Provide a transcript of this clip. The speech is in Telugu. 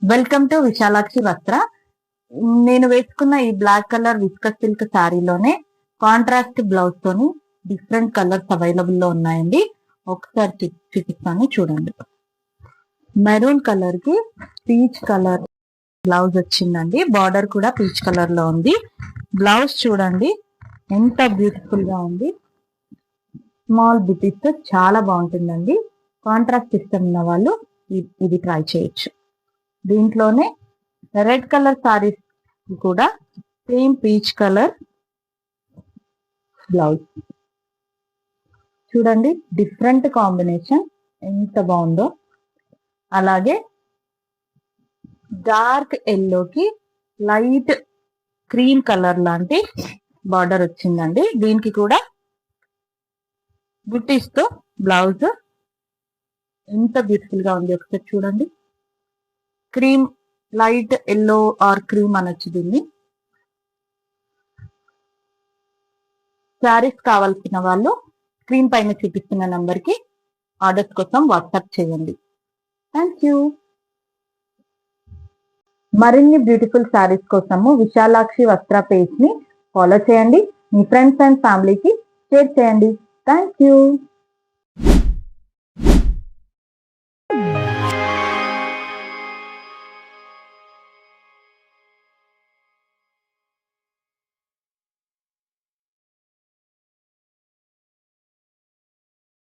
వెల్కమ్ టు విశాలాక్షి వస్త్ర. నేను వేసుకున్న ఈ బ్లాక్ కలర్ విస్కస్ సిల్క్ శారీలోనే కాంట్రాస్ట్ బ్లౌజ్ తోని డిఫరెంట్ కలర్స్ అవైలబుల్ లో ఉన్నాయండి. ఒకసారి చూపిస్తాను చూడండి. మెరూన్ కలర్ కి పీచ్ కలర్ బ్లౌజ్ వచ్చిందండి. బార్డర్ కూడా పీచ్ కలర్ లో ఉంది. బ్లౌజ్ చూడండి ఎంత బ్యూటిఫుల్ గా ఉంది. స్మాల్ బుటీస్ తో చాలా బాగుంటుందండి. కాంట్రాస్ట్ ఇష్టం ఉన్న వాళ్ళు ఇది ట్రై చేయొచ్చు. దీంట్లోనే రెడ్ కలర్ సారీస్ కూడా సేమ్ పీచ్ కలర్ బ్లౌజ్ చూడండి, డిఫరెంట్ కాంబినేషన్ ఎంత బాగుందో. అలాగే డార్క్ ఎల్లోకి లైట్ క్రీమ్ కలర్ లాంటి బార్డర్ వచ్చిందండి. దీనికి కూడా బుట్టీస్ తో బ్లౌజ్ ఎంత బ్యూటిఫుల్ గా ఉంది. ఒకసారి చూడండి. Cream light yellow or cream అనొచ్చు దీన్ని. శారీస్ కావాల్సిన వాళ్ళు స్క్రీన్ పైన చూపిస్తున్న నంబర్ కి ఆర్డర్స్ కోసం వాట్సాప్ చేయండి. Thank you. మరిన్ని బ్యూటిఫుల్ శారీస్ కోసము విశాలాక్షి వస్త్ర పేజ్ ని ఫాలో చేయండి. మీ ఫ్రెండ్స్ అండ్ ఫ్యామిలీకి షేర్ చేయండి. Thank you.